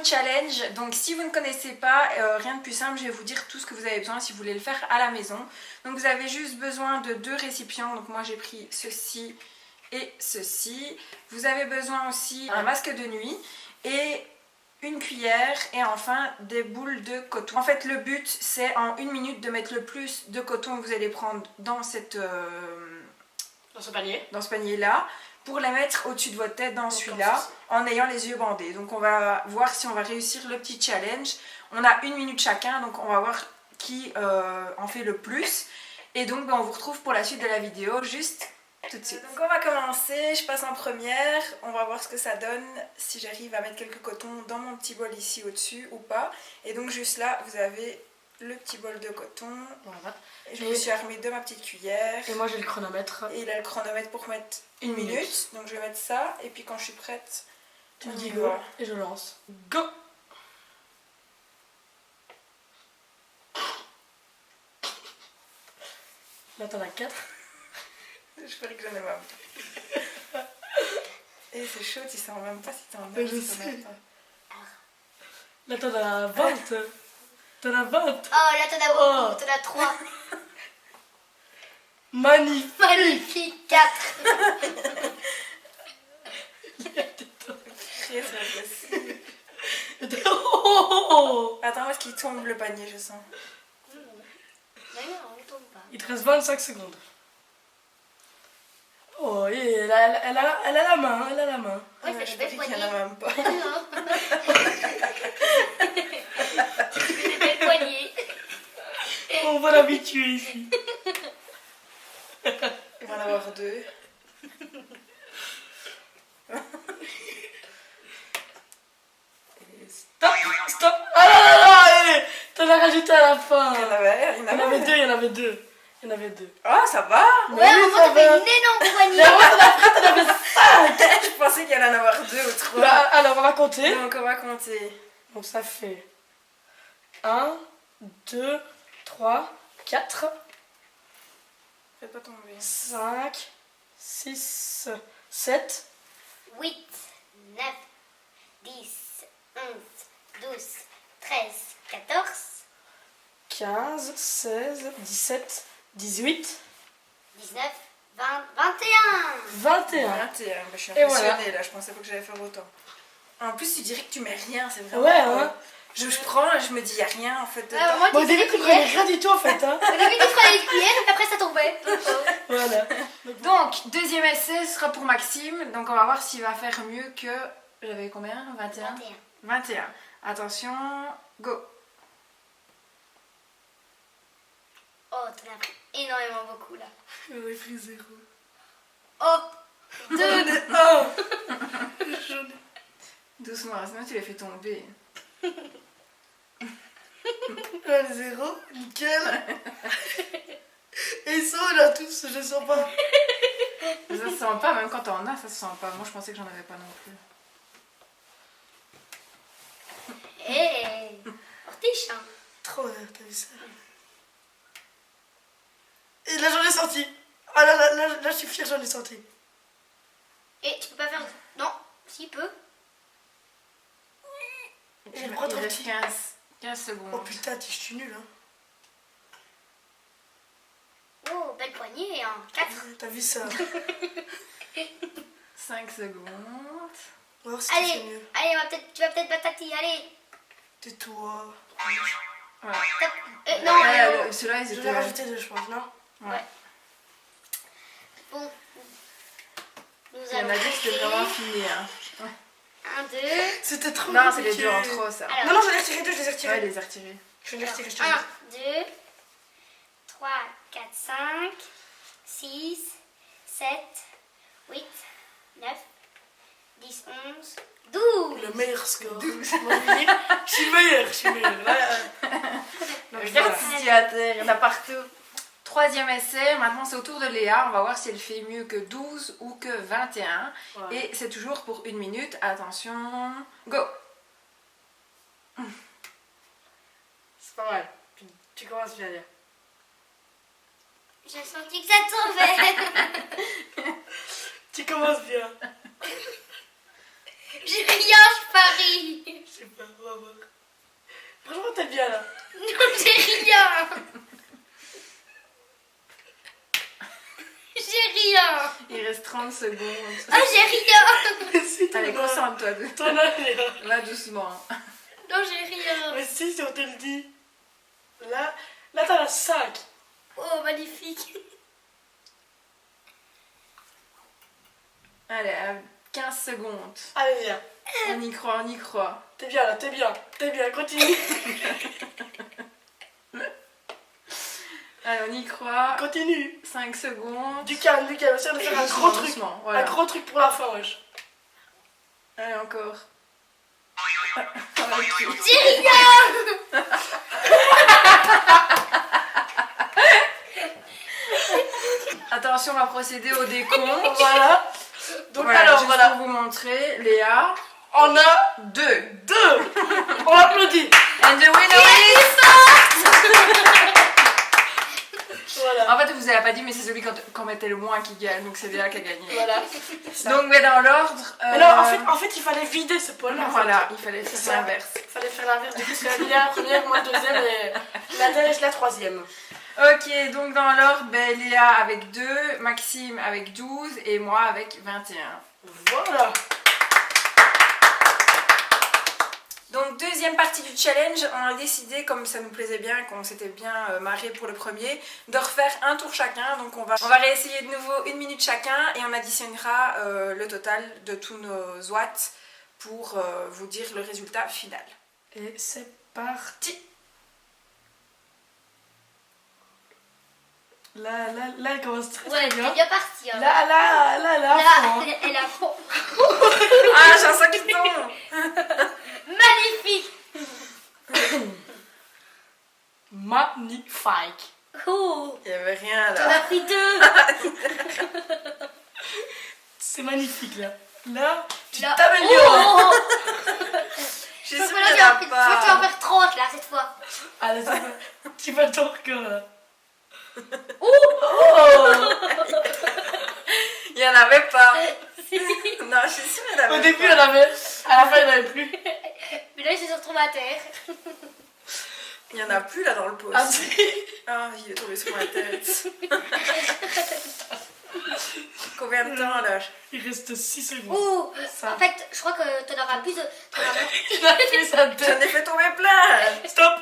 le challenge. Donc si vous ne connaissez pas, rien de plus simple, je vais vous dire tout ce que vous avez besoin si vous voulez le faire à la maison. Donc vous avez juste besoin de 2 récipients. Donc moi j'ai pris ceci et ceci. Vous avez besoin aussi d'un masque de nuit et une cuillère et enfin des boules de coton. En fait le but c'est en 1 minute de mettre le plus de coton que vous allez prendre dans cette... Dans ce panier là, pour les mettre au-dessus de votre tête dans celui-là, en ayant les yeux bandés. Donc on va voir si on va réussir le petit challenge. On a 1 minute chacun, donc on va voir qui en fait le plus. Et donc on vous retrouve pour la suite de la vidéo, juste tout de suite. Donc on va commencer, je passe en première, on va voir ce que ça donne, si j'arrive à mettre quelques cotons dans mon petit bol ici au-dessus ou pas. Et donc juste là, vous avez le petit bol de coton. Voilà. Je me suis armée de ma petite cuillère. Et moi j'ai le chronomètre. Et il a le chronomètre pour mettre 1 minute. Donc je vais mettre ça. Et puis quand je suis prête, tu me dis go. Et je lance. Go! Là t'en as 4. J'espère que j'en ai même. Et c'est chaud, tu sens même pas si t'en as. Je sais. Là t'en as 20. T'en as 20. Oh là t'en as beaucoup, t'en as 3. Magnifique. Magnifique, 4. Attends, est-ce qu'il tombe le panier, je sens. Mais non, on ne tombe pas. Il te reste 25 secondes. Oh, et elle a la main, elle a la main. Ouais, c'est des belles poignées. Il n'y en a même pas. C'est des belles poignées. On va l'habituer ici. Il va en avoir 2. Stop, stop. Ah là là, allez, t'en as rajouté à la fin. Il y en avait 2, il y en avait 2. Il y en avait 2. Ah, ça va. Ouais, à un moment t'avais une énorme poignée. Mais moi, t'en avais 5. Je pensais qu'il y allait en avoir 2 ou 3. Bah, alors, on va compter. Donc on va compter. Donc ça fait 1, 2, 3, 4. Fais pas tomber. 5, 6, 7. 8, 9, 10, 11, 12, 13, 14. 15, 16, 17, 18. 19, 20, 21. 21. 21. Bah, je suis Et impressionnée voilà. là, je pensais pas que j'allais faire autant. En plus, tu dirais que tu mets rien, c'est vraiment. Ouais, hein. Je prends, je me dis, il n'y a rien en fait dedans. Moi, Bon, au tu début, faisais tu des prenais cuillères. rien du tout en fait. Hein. Au début, tu prenais des cuillères et après, ça tombait. Voilà. Donc, deuxième essai sera pour Maxime. Donc, on va voir s'il va faire mieux que. J'avais combien? 21 21. 21. Attention, go. Oh, t'en as pris énormément beaucoup là. J'en ai pris 0. Oh, 2. Oh. Doucement, sinon tu les fais tomber. Allez, 0. Nickel. Et ils sont là tous, je sens pas. Ça se sent pas, même quand t'en as, ça se sent pas. Moi, je pensais que j'en avais pas non plus. Hé, Ortiche, hein. Trop bien, t'as vu ça? Et là j'en ai sorti. Ah là, je suis fière, j'en ai sorti. Et tu peux pas faire... Non, si, peut. Et le Il prends trop reste petit. 15 secondes. Oh putain, je suis nulle. Hein. Oh, belle poignée, hein. 4. T'as vu ça? 5 secondes. On va voir si tu fais Allez, mieux. allez, tu vas peut-être battre Tati, allez. Tais-toi. Voilà. Non, Ouais, ceux-là, ils Je étaient. vais rajouter 2, je pense, non? Ouais. bon. Nous Il y en allons a deux, c'était compter. vraiment fini. Hein. 1, 2. C'était trop Non, c'est les compliqué. deux en trop, ça. Alors, Non, non, j'en ai retiré 2, je les ai retirés. Ouais, il les a retirés. Je vais les retirer, je te 1, dis. 2, 3, 4, 5, 6, 7, 8, 9, 10, 11, 12. Le meilleur score. Je suis meilleure. Là, Donc, regarde si tu es à terre, il y en a partout. Troisième essai, maintenant c'est au tour de Léa. On va voir si elle fait mieux que 12 ou que 21. ouais. Et c'est toujours pour 1 minute. Attention, go! C'est pas mal. Tu commences bien, Léa. J'ai senti que ça tombait. Tu commences bien. J'ai rien, je parie. Je sais pas, on va voir. Franchement, t'es bien là. Non, j'ai rien. J'ai rien. Il reste 30 secondes. Ah, j'ai rien. Mais si, Allez, t'en as- concentre-toi. T'en as rien. Va doucement. Non, j'ai rien. Mais si, on te le dit. Là t'en as 5. Oh, magnifique. Allez, à 15 secondes. Allez, viens. On y croit, on y croit. T'es bien là, t'es bien. T'es bien, continue. Allez, on y croit. Continue. 5 secondes. Du calme, essaie de faire un Doucement, gros truc. doucement, voilà. Un gros truc pour la fin, wesh. Allez, encore. J'ai rien. Attention, on va procéder au décompte. Voilà. Donc Voilà, alors, juste voilà. pour vous montrer, Léa, On a 2. 2. On applaudit. And the winner is... Voilà. En fait, vous avez pas dit, mais c'est celui qu'on mettait le moins qui gagne, donc c'est Léa qui a gagné. Voilà. Donc, mais dans l'ordre... Mais non, en fait, il fallait vider ce pot-là. Voilà, il fallait C'est faire ça. l'inverse. Il fallait faire l'inverse. Du coup, c'est Léa la première, moi la deuxième et Nadège la troisième. Ok, donc dans l'ordre, ben, Léa avec 2, Maxime avec 12 et moi avec 21. Voilà. Donc deuxième partie du challenge, on a décidé, comme ça nous plaisait bien, qu'on s'était bien marré pour le premier, de refaire un tour chacun. Donc on va réessayer de nouveau 1 minute chacun et on additionnera le total de tous nos watts pour vous dire le résultat final. Et c'est parti. Là, elle commence très Ouais, bien. c'est bien parti. Hein. Là, Là, fond. elle a fond. Ah, j'ai un sac qui tombe. Magnifique. Magnifique. Oh, Il n'y avait rien t'en là. as pris 2. C'est magnifique là. Là, tu Là. t'améliores. Oh. Je suis Je sûre crois qu'il que n'y en a tu vas en pas. faire 30 là cette fois. Allez, tu vas ton record là. Il n'y en avait pas. Non, je suis sûre qu'il n'y en avait Au pas. début, elle avait. À la fin, il n'y en avait plus. Mais là, il s'est retrouvé à terre. Il n'y en a plus là dans le poste. Ah, si. Ah, il est tombé sur ma tête. Combien de temps là? Il reste 6 secondes. Ouh, Ça. en fait, je crois que t'en auras plus de. Il a fait sa J'en tête. ai fait tomber plein. Stop.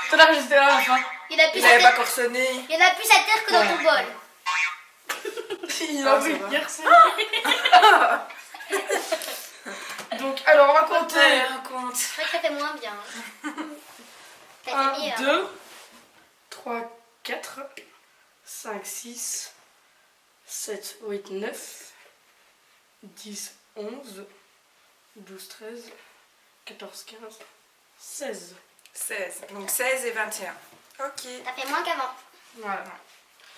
T'en as resté là à la fin. Il y en a plus Il à n'avait pas terre. corsonné. Il y en a plus à terre que dans ton bol. Il Ah, a vu ça va. garçon. Donc, alors, on va compter. Allez, raconte. C'est vrai que ça fait moins bien. T'as fait 1, meilleur. 2, 3, 4, 5, 6, 7, 8, 9, 10, 11, 12, 13, 14, 15, 16. 16. Donc 16 et 21. Ok. T'as fait moins qu'avant. Voilà.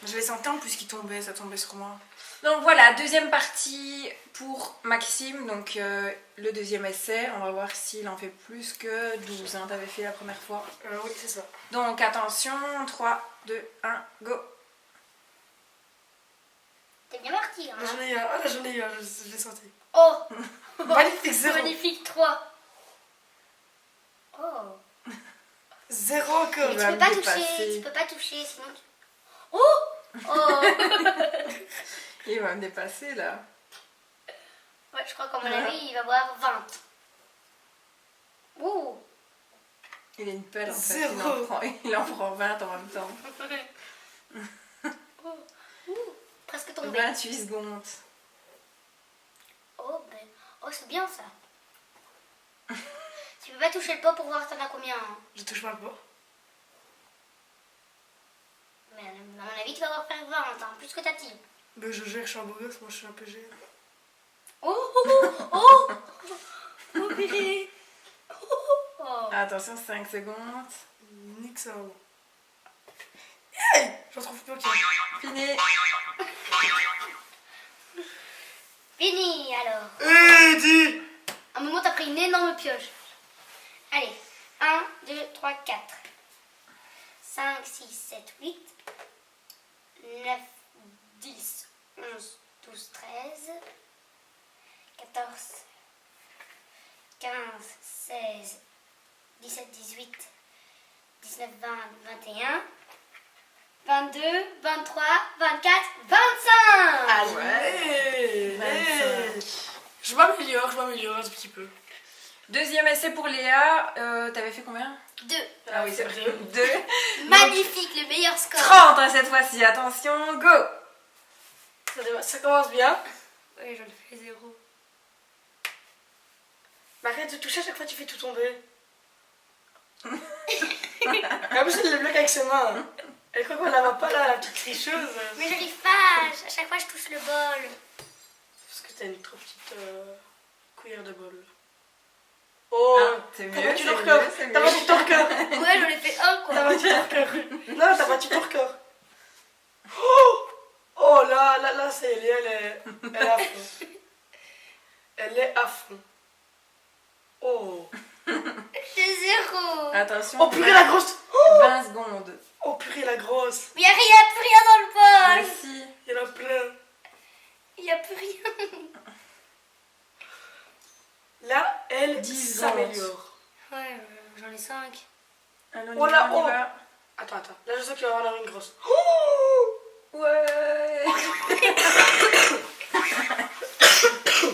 Je les sentais en plus qui tombaient, ça tombait sur moi. Donc voilà, deuxième partie pour Maxime. Donc le deuxième essai. On va voir s'il en fait plus que 12. Hein. T'avais fait la première fois. Oui, c'est ça. Donc attention, 3, 2, 1, go. T'es bien parti. Hein. Là, j'en ai eu un. Ah, là, j'en ai eu un, je l'ai senti. Oh, Magnifique, 0. magnifique 3. Oh. 0 encore. Il Tu va peux me pas dépasser. toucher, tu peux pas toucher, sinon tu... Oh. Oh. Il va me dépasser là. Ouais, je crois qu'à mon avis, il va avoir 20. Ouh. Il a une pelle en fait. Zéro. Il en prend 20 en même temps. Ouh. Presque tombé. 28 secondes. Oh, ben... oh, c'est bien ça. Tu peux pas toucher le pot pour voir t'en as combien. Hein. Je touche pas le pot. Mais à mon avis, tu vas avoir faire 20, hein, plus que ta team. Ben, je gère, je suis un beau gosse, moi je suis un peu gêné. Oh, oh, oh, oh. Oh, bébé. Oh. Attention, 5 secondes. Nique ça. Hey, j'en trouve plus, ok. Fini. Fini alors. Dis. À un moment, t'as pris une énorme pioche. Allez, 1, 2, 3, 4, 5, 6, 7, 8, 9, 10, 11, 12, 13, 14, 15, 16, 17, 18, 19, 20, 21, 22, 23, 24, 25. Allez, 25. Je m'améliore un tout petit peu. Deuxième essai pour Léa. T'avais fait combien? 2. Ah oui, c'est vrai. 2. Magnifique, le meilleur score. 30 hein, cette fois-ci. Attention, go. Ça commence bien. Oui, j'en ai fait 0. Mais arrête de toucher, à chaque fois tu fais tout tomber. Comme si elle le bloque avec ses mains. Elle croit qu'on la voit pas là, la petite tricheuse. Mais j'arrive pas. À chaque fois, je touche le bol. Parce que t'as une trop petite cuillère de bol. Oh, Ah, c'est t'as mieux, battu c'est ton mieux, record. c'est T'as mieux. battu ton record. Ouais, j'en ai fait 1 quoi. T'as battu ton record. Non, t'as battu ton record. Oh là, c'est Elie, elle est à fond. Elle est à fond. Oh. J'ai 0. Attention. Oh purée la grosse. 20 secondes. Oh purée la grosse. Mais il n'y a plus rien dans le bol. Merci. Il y en a plein. Il n'y a plus rien. Là, elle 10 s'améliore. Ouais, j'en ai 5. Alors, Oh là, on y oh. va. Attends. Là, je sais qu'il va y avoir une grosse. Ouais.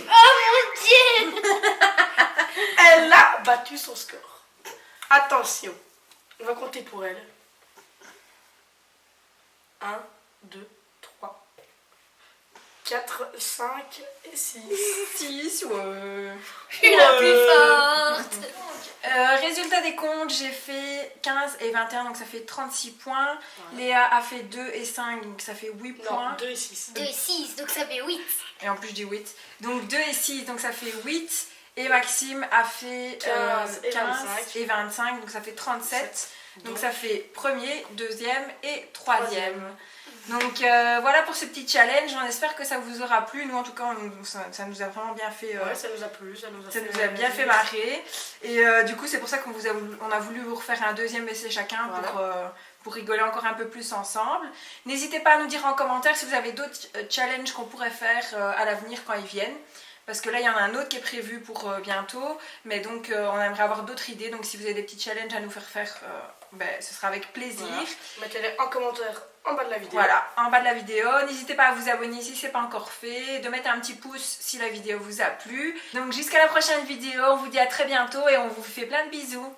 Oh mon dieu. Elle a battu son score. Attention. On va compter pour elle. 1, 2, 3, 4, 5 et 6. 6, ouais. Je suis la plus forte. Résultat des comptes, j'ai fait 15 et 21, donc ça fait 36 points. Léa a fait 2 et 5, donc ça fait 8 Non, points. 2 et 6. 2 et 6, donc ça fait 8. Et en plus, je dis 8. Donc 2 et 6, donc ça fait 8. Et Maxime a fait 15 et 15 25. et 25, donc ça fait 37. Donc ça fait premier, deuxième et troisième. Donc voilà pour ce petit challenge. On espère que ça vous aura plu. Nous en tout cas, ça nous a vraiment bien fait. Ouais, ça nous a plu. Ça nous a bien fait marrer. Et du coup, c'est pour ça qu'on a voulu vous refaire un deuxième essai chacun pour rigoler encore un peu plus ensemble. N'hésitez pas à nous dire en commentaire si vous avez d'autres challenges qu'on pourrait faire à l'avenir quand ils viennent. Parce que là, il y en a un autre qui est prévu pour bientôt. Mais donc, on aimerait avoir d'autres idées. Donc, si vous avez des petits challenges à nous faire, ce sera avec plaisir. Voilà. Mettez-les en commentaire en bas de la vidéo. Voilà, en bas de la vidéo. N'hésitez pas à vous abonner si ce n'est pas encore fait. De mettre un petit pouce si la vidéo vous a plu. Donc, jusqu'à la prochaine vidéo. On vous dit à très bientôt et on vous fait plein de bisous.